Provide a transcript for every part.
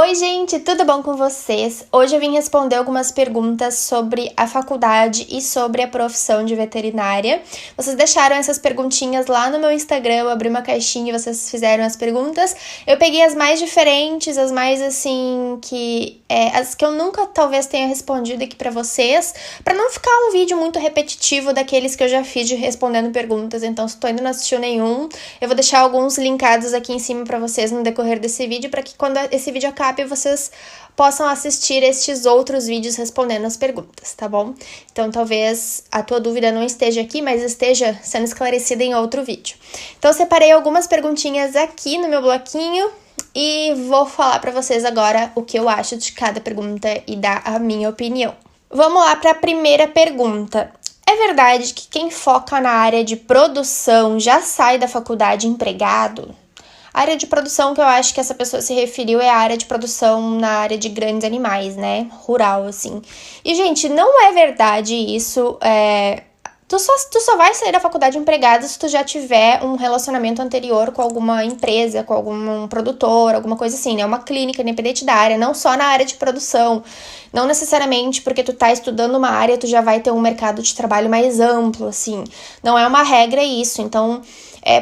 Oi, gente, tudo bom com vocês? Hoje eu vim responder algumas perguntas sobre a faculdade e sobre a profissão de veterinária. Vocês deixaram essas perguntinhas lá no meu Instagram, eu abri uma caixinha e vocês fizeram as perguntas. Eu peguei as mais diferentes, as mais assim, as que eu nunca talvez tenha respondido aqui pra vocês, pra não ficar um vídeo muito repetitivo daqueles que eu já fiz de respondendo perguntas. Então, se tu ainda não assistiu nenhum, eu vou deixar alguns linkados aqui em cima pra vocês no decorrer desse vídeo, pra que quando esse vídeo acabe, vocês possam assistir estes outros vídeos respondendo as perguntas, tá bom? Então, talvez a tua dúvida não esteja aqui, mas esteja sendo esclarecida em outro vídeo. Então, eu separei algumas perguntinhas aqui no meu bloquinho e vou falar pra vocês agora o que eu acho de cada pergunta e dar a minha opinião. Vamos lá para a primeira pergunta. É verdade que quem foca na área de produção já sai da faculdade empregado? A área de produção que eu acho que essa pessoa se referiu é a área de produção na área de grandes animais, né? Rural, assim. E, gente, não é verdade isso. Tu só vai sair da faculdade empregada se tu já tiver um relacionamento anterior com alguma empresa, com algum produtor, alguma coisa assim, né? Uma clínica, independente da área, não só na área de produção. Não necessariamente porque tu tá estudando uma área, tu já vai ter um mercado de trabalho mais amplo, assim. Não é uma regra isso. Então,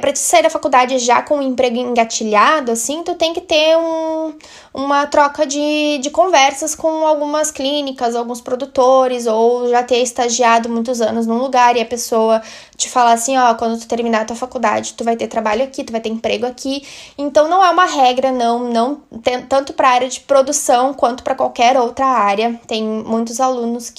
pra te sair da faculdade já com um emprego engatilhado, assim, tu tem que ter uma troca de conversas com algumas clínicas, alguns produtores, ou já ter estagiado muitos anos num lugar e a pessoa te falar assim, ó, quando tu terminar a tua faculdade, tu vai ter trabalho aqui, tu vai ter emprego aqui. Então, não é uma regra, não tanto para a área de produção quanto para qualquer outra área. Tem muitos alunos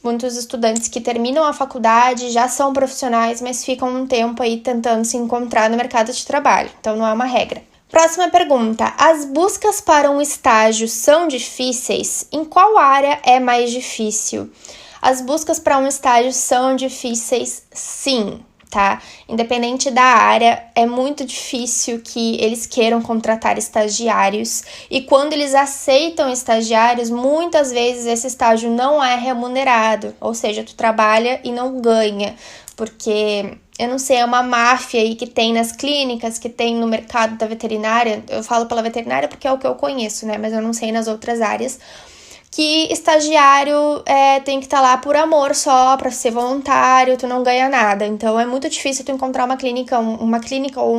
muitos estudantes que terminam a faculdade, já são profissionais, mas ficam um tempo aí tentando se encontrar no mercado de trabalho. Então, não é uma regra. Próxima pergunta. As buscas para um estágio são difíceis? Em qual área é mais difícil? As buscas para um estágio são difíceis, sim, tá? Independente da área, é muito difícil que eles queiram contratar estagiários. E quando eles aceitam estagiários, muitas vezes esse estágio não é remunerado. Ou seja, tu trabalha e não ganha. Porque, eu não sei, é uma máfia aí que tem nas clínicas, que tem no mercado da veterinária. Eu falo pela veterinária porque é o que eu conheço, né? Mas eu não sei nas outras áreas. Que estagiário tem que estar lá por amor só, para ser voluntário, tu não ganha nada. Então, é muito difícil tu encontrar uma clínica ou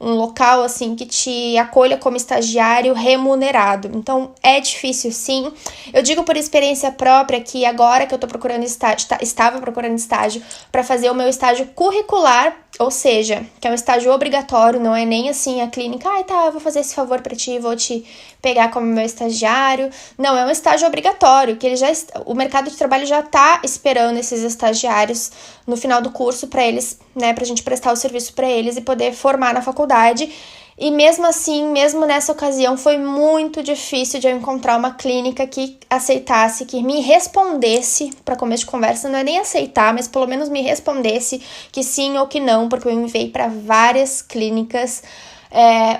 um local, assim, que te acolha como estagiário remunerado. Então, é difícil, sim. Eu digo por experiência própria que agora que eu tô procurando estágio, estava procurando estágio para fazer o meu estágio curricular, ou seja, que é um estágio obrigatório, não é nem assim a clínica, eu vou fazer esse favor pra ti, vou te pegar como meu estagiário. Não, é um estágio obrigatório, que o mercado de trabalho já tá esperando esses estagiários no final do curso para eles, né, pra gente prestar o serviço para eles e poder formar na faculdade. E mesmo assim, mesmo nessa ocasião, foi muito difícil de eu encontrar uma clínica que aceitasse, que me respondesse para começo de conversa. Não é nem aceitar, mas pelo menos me respondesse que sim ou que não, porque eu enviei para várias clínicas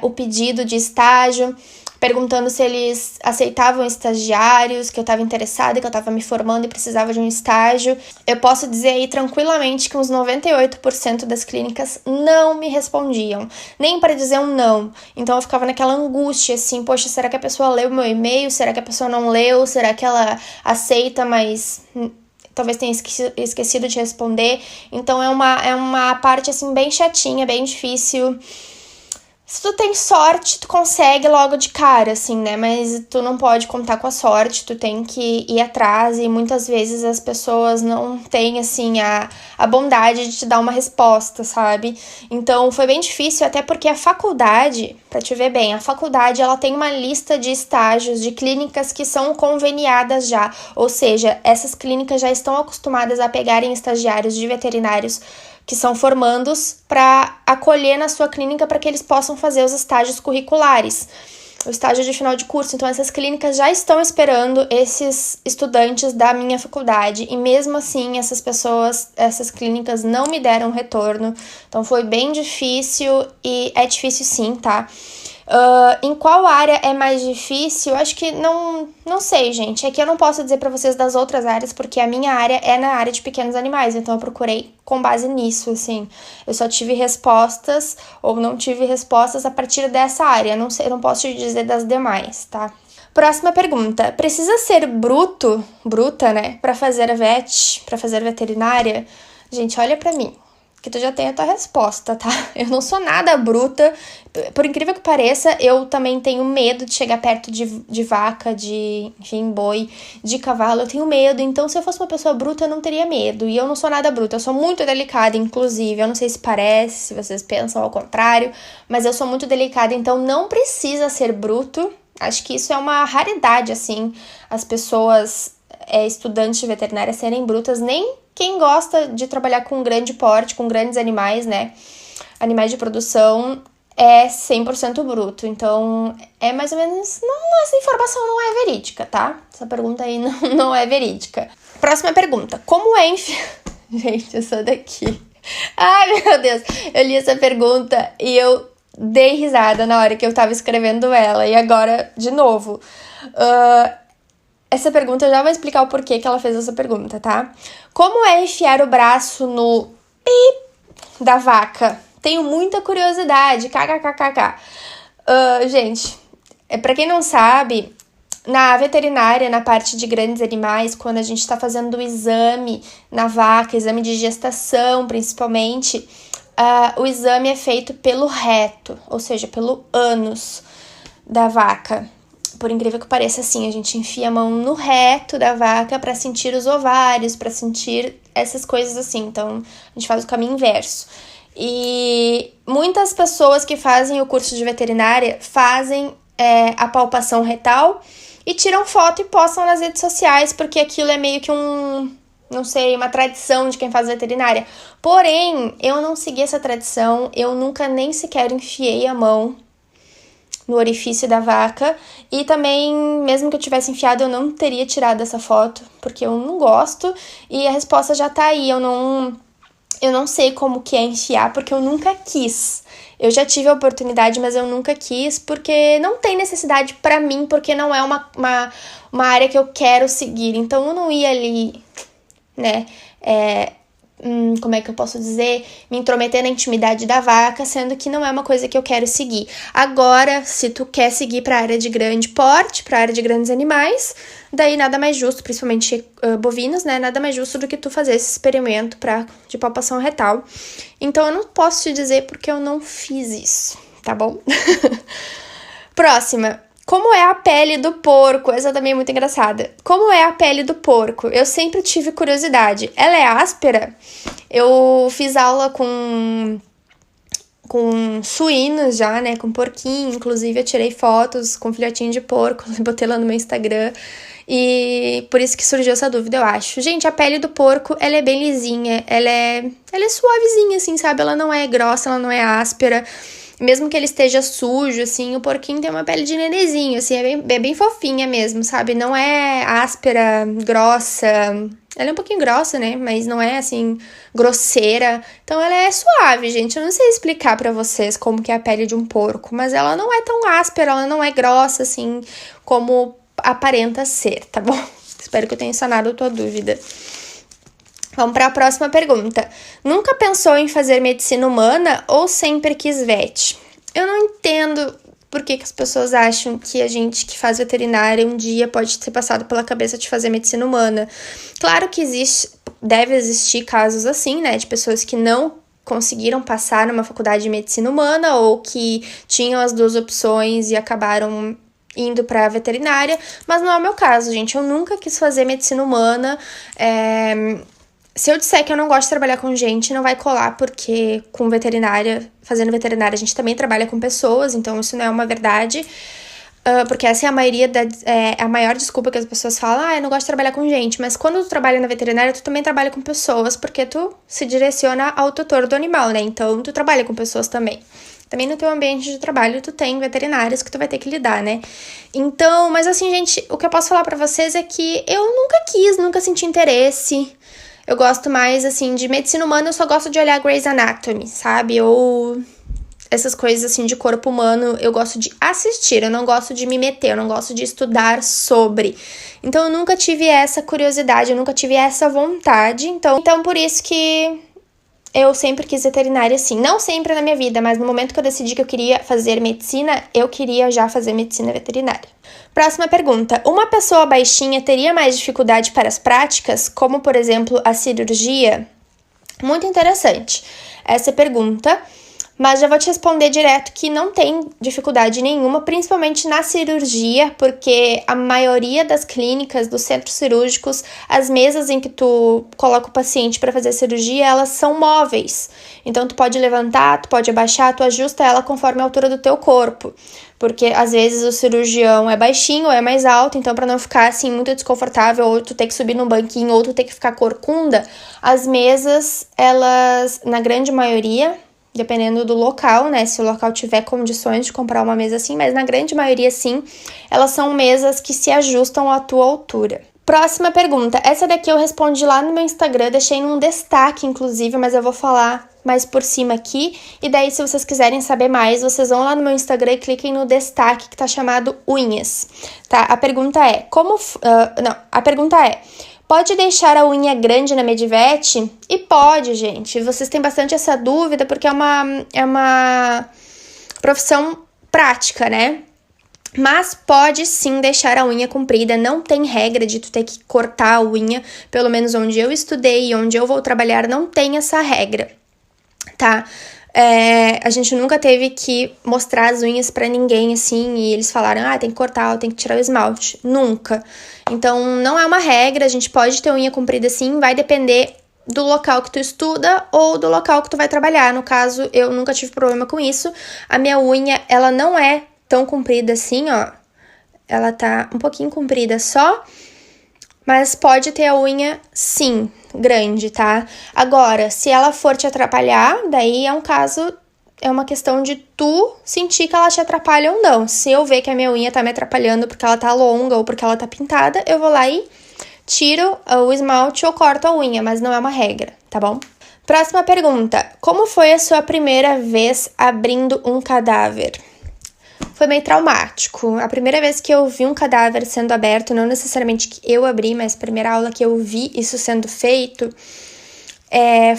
o pedido de estágio, perguntando se eles aceitavam estagiários, que eu estava interessada, que eu estava me formando e precisava de um estágio. Eu posso dizer aí tranquilamente que uns 98% das clínicas não me respondiam, nem para dizer um não. Então eu ficava naquela angústia, assim, poxa, será que a pessoa leu o meu e-mail? Será que a pessoa não leu? Será que ela aceita, mas talvez tenha esquecido de responder? Então é uma parte, assim, bem chatinha, bem difícil. Se tu tem sorte, tu consegue logo de cara, assim, né? Mas tu não pode contar com a sorte, tu tem que ir atrás e muitas vezes as pessoas não têm, assim, a bondade de te dar uma resposta, sabe? Então, foi bem difícil, até porque a faculdade, pra te ver bem, a faculdade, ela tem uma lista de estágios de clínicas que são conveniadas já. Ou seja, essas clínicas já estão acostumadas a pegarem estagiários de veterinários que são formandos para acolher na sua clínica para que eles possam fazer os estágios curriculares, o estágio de final de curso. Então, essas clínicas já estão esperando esses estudantes da minha faculdade e mesmo assim, essas clínicas não me deram retorno. Então, foi bem difícil e é difícil sim, tá? Em qual área é mais difícil? Eu acho que não sei, gente. É que eu não posso dizer pra vocês das outras áreas, porque a minha área é na área de pequenos animais, então eu procurei com base nisso, assim. Eu só tive respostas ou não tive respostas a partir dessa área. Eu não sei, eu não posso te dizer das demais, tá? Próxima pergunta. Precisa ser bruta, né, pra fazer a pra fazer veterinária? Gente, olha pra mim, que tu já tem a tua resposta, tá? Eu não sou nada bruta. Por incrível que pareça, eu também tenho medo de chegar perto de vaca, enfim, boi, de cavalo. Eu tenho medo, então se eu fosse uma pessoa bruta, eu não teria medo. E eu não sou nada bruta, eu sou muito delicada, inclusive. Eu não sei se parece, se vocês pensam ao contrário, mas eu sou muito delicada, então não precisa ser bruto. Acho que isso é uma raridade, assim, as pessoas, estudantes de veterinária serem brutas, nem quem gosta de trabalhar com grande porte, com grandes animais, né, animais de produção, é 100% bruto. Então, é mais ou menos, essa informação não é verídica, tá? Essa pergunta aí não é verídica. Próxima pergunta, como é enfiar... Gente, essa daqui... Ai, meu Deus, eu li essa pergunta e eu dei risada na hora que eu tava escrevendo ela. E agora, de novo, essa pergunta eu já vou explicar o porquê que ela fez essa pergunta, tá? Como é enfiar o braço no pip da vaca? Tenho muita curiosidade, kkkk. Gente, pra quem não sabe, na veterinária, na parte de grandes animais, quando a gente tá fazendo o exame na vaca, exame de gestação principalmente, o exame é feito pelo reto, ou seja, pelo ânus da vaca. Por incrível que pareça, assim, a gente enfia a mão no reto da vaca para sentir os ovários, para sentir essas coisas assim. Então, a gente faz o caminho inverso. E muitas pessoas que fazem o curso de veterinária fazem a palpação retal e tiram foto e postam nas redes sociais, porque aquilo é meio que não sei, uma tradição de quem faz veterinária. Porém, eu não segui essa tradição, eu nunca nem sequer enfiei a mão no orifício da vaca, e também, mesmo que eu tivesse enfiado, eu não teria tirado essa foto, porque eu não gosto, e a resposta já tá aí, eu não sei como que é enfiar, porque eu nunca quis. Eu já tive a oportunidade, mas eu nunca quis, porque não tem necessidade pra mim, porque não é uma área que eu quero seguir, então eu não ia ali, né, como é que eu posso dizer, me intrometer na intimidade da vaca, sendo que não é uma coisa que eu quero seguir. Agora, se tu quer seguir pra área de grande porte, pra área de grandes animais, daí nada mais justo, principalmente bovinos, né, nada mais justo do que tu fazer esse experimento de palpação retal. Então eu não posso te dizer porque eu não fiz isso, tá bom? Próxima. Como é a pele do porco? Essa também é muito engraçada. Como é a pele do porco? Eu sempre tive curiosidade. Ela é áspera? Eu fiz aula com suínos já, né? Com porquinho. Inclusive, eu tirei fotos com filhotinho de porco. Botei lá no meu Instagram. E por isso que surgiu essa dúvida, eu acho. Gente, a pele do porco, ela é bem lisinha. Ela é suavezinha, assim, sabe? Ela não é grossa, ela não é áspera. Mesmo que ele esteja sujo, assim, o porquinho tem uma pele de nenezinho, assim, é bem fofinha mesmo, sabe? Não é áspera, grossa. Ela é um pouquinho grossa, né? Mas não é, assim, grosseira. Então, ela é suave, gente. Eu não sei explicar pra vocês como que é a pele de um porco, mas ela não é tão áspera, ela não é grossa, assim, como aparenta ser, tá bom? Espero que eu tenha sanado a tua dúvida. Vamos para a próxima pergunta. Nunca pensou em fazer medicina humana ou sempre quis vet? Eu não entendo por que as pessoas acham que a gente que faz veterinária um dia pode ter passado pela cabeça de fazer medicina humana. Claro que deve existir casos assim, né, de pessoas que não conseguiram passar numa faculdade de medicina humana ou que tinham as duas opções e acabaram indo para veterinária, mas não é o meu caso, gente. Eu nunca quis fazer medicina humana. Se eu disser que eu não gosto de trabalhar com gente, não vai colar, porque fazendo veterinária, a gente também trabalha com pessoas, então isso não é uma verdade, porque essa é a maior desculpa que as pessoas falam, eu não gosto de trabalhar com gente, mas quando tu trabalha na veterinária, tu também trabalha com pessoas, porque tu se direciona ao tutor do animal, né, então tu trabalha com pessoas também. Também no teu ambiente de trabalho, tu tem veterinários que tu vai ter que lidar, né? Então, mas assim, gente, o que eu posso falar pra vocês é que eu nunca senti interesse. Eu gosto mais, assim, de medicina humana, eu só gosto de olhar Grey's Anatomy, sabe? Ou essas coisas assim de corpo humano, eu gosto de assistir, eu não gosto de me meter, eu não gosto de estudar sobre. Então eu nunca tive essa curiosidade, eu nunca tive essa vontade. Então por isso que eu sempre quis veterinária, assim. Não sempre na minha vida, mas no momento que eu decidi que eu queria fazer medicina, eu queria já fazer medicina veterinária. Próxima pergunta. Uma pessoa baixinha teria mais dificuldade para as práticas, como, por exemplo, a cirurgia? Muito interessante essa pergunta, mas já vou te responder direto que não tem dificuldade nenhuma, principalmente na cirurgia, porque a maioria das clínicas, dos centros cirúrgicos, as mesas em que tu coloca o paciente para fazer a cirurgia, elas são móveis. Então, tu pode levantar, tu pode abaixar, tu ajusta ela conforme a altura do teu corpo. Porque, às vezes, o cirurgião é baixinho ou é mais alto, então, para não ficar, assim, muito desconfortável, ou tu ter que subir num banquinho, ou tu ter que ficar corcunda, as mesas, elas, na grande maioria, dependendo do local, né, se o local tiver condições de comprar uma mesa assim, mas na grande maioria, sim, elas são mesas que se ajustam à tua altura. Próxima pergunta. Essa daqui eu respondi lá no meu Instagram, deixei num destaque, inclusive, mas eu vou falar mais por cima aqui. E daí, se vocês quiserem saber mais, vocês vão lá no meu Instagram e cliquem no destaque que tá chamado unhas, tá? A pergunta é, pode deixar a unha grande na Medivete? E pode, gente. Vocês têm bastante essa dúvida porque é uma profissão prática, né? Mas pode sim deixar a unha comprida, não tem regra de tu ter que cortar a unha, pelo menos onde eu estudei e onde eu vou trabalhar não tem essa regra, tá? A gente nunca teve que mostrar as unhas pra ninguém, assim, e eles falaram, tem que cortar, tem que tirar o esmalte. Nunca. Então, não é uma regra, a gente pode ter unha comprida sim, vai depender do local que tu estuda ou do local que tu vai trabalhar. No caso, eu nunca tive problema com isso. A minha unha, ela não é tão comprida assim, ó. Ela tá um pouquinho comprida só, mas pode ter a unha, sim, grande, tá? Agora, se ela for te atrapalhar, daí é uma questão de tu sentir que ela te atrapalha ou não. Se eu ver que a minha unha tá me atrapalhando porque ela tá longa ou porque ela tá pintada, eu vou lá e tiro o esmalte ou corto a unha, mas não é uma regra, tá bom? Próxima pergunta. Como foi a sua primeira vez abrindo um cadáver? Foi meio traumático. A primeira vez que eu vi um cadáver sendo aberto, não necessariamente que eu abri, mas a primeira aula que eu vi isso sendo feito,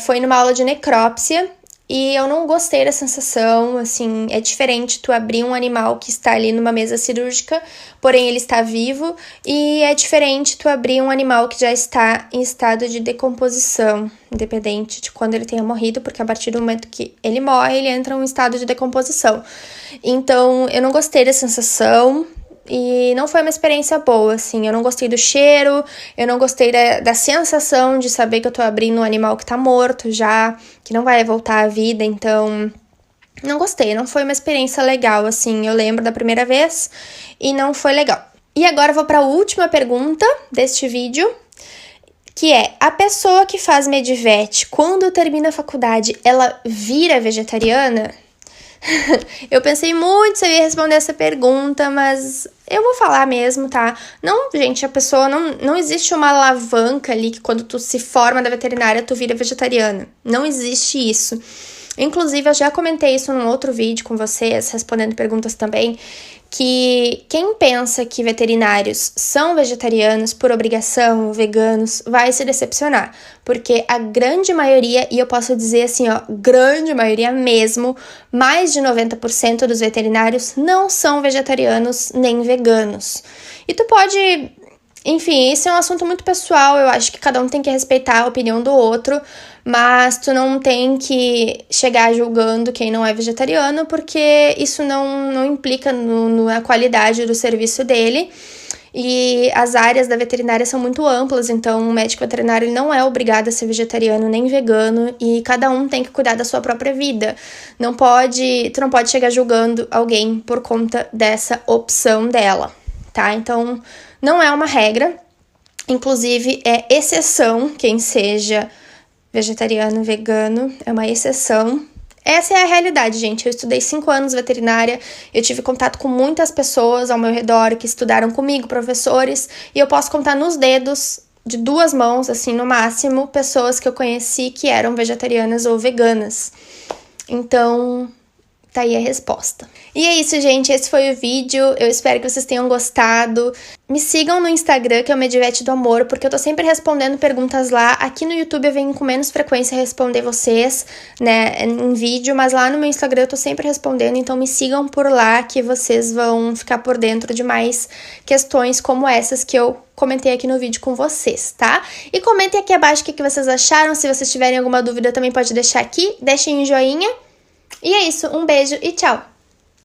foi numa aula de necrópsia. E eu não gostei da sensação, assim, é diferente tu abrir um animal que está ali numa mesa cirúrgica, porém ele está vivo, e é diferente tu abrir um animal que já está em estado de decomposição, independente de quando ele tenha morrido, porque a partir do momento que ele morre, ele entra em um estado de decomposição. Então, eu não gostei da sensação, e não foi uma experiência boa, assim, eu não gostei do cheiro, eu não gostei da sensação de saber que eu tô abrindo um animal que tá morto já, que não vai voltar à vida, então não gostei, não foi uma experiência legal, assim, eu lembro da primeira vez e não foi legal. E agora eu vou pra última pergunta deste vídeo, que é, a pessoa que faz Medivet, quando termina a faculdade, ela vira vegetariana? Eu pensei muito se eu ia responder essa pergunta, mas eu vou falar mesmo, tá? Não, gente, a pessoa não existe uma alavanca ali que quando tu se forma da veterinária tu vira vegetariana. Não existe isso. Inclusive, eu já comentei isso num outro vídeo com vocês, respondendo perguntas também, que quem pensa que veterinários são vegetarianos por obrigação, veganos, vai se decepcionar. Porque a grande maioria, e eu posso dizer assim, ó, grande maioria mesmo, mais de 90% dos veterinários não são vegetarianos nem veganos. E tu pode... Enfim, isso é um assunto muito pessoal, eu acho que cada um tem que respeitar a opinião do outro, mas tu não tem que chegar julgando quem não é vegetariano, porque isso não implica na qualidade do serviço dele. E as áreas da veterinária são muito amplas, então o médico veterinário ele não é obrigado a ser vegetariano nem vegano, e cada um tem que cuidar da sua própria vida. Tu não pode chegar julgando alguém por conta dessa opção dela, tá? Então, não é uma regra, inclusive é exceção quem seja vegetariano, vegano, é uma exceção. Essa é a realidade, gente. Eu estudei 5 anos veterinária, eu tive contato com muitas pessoas ao meu redor que estudaram comigo, professores, e eu posso contar nos dedos de 2 mãos, assim, no máximo, pessoas que eu conheci que eram vegetarianas ou veganas. Então, tá aí a resposta. E é isso, gente. Esse foi o vídeo. Eu espero que vocês tenham gostado. Me sigam no Instagram, que é o Medivete do Amor, porque eu tô sempre respondendo perguntas lá. Aqui no YouTube eu venho com menos frequência responder vocês, né, em vídeo, mas lá no meu Instagram eu tô sempre respondendo, então me sigam por lá que vocês vão ficar por dentro de mais questões como essas que eu comentei aqui no vídeo com vocês, tá? E comentem aqui abaixo o que vocês acharam. Se vocês tiverem alguma dúvida, também pode deixar aqui. Deixem um joinha. E é isso. Um beijo e tchau!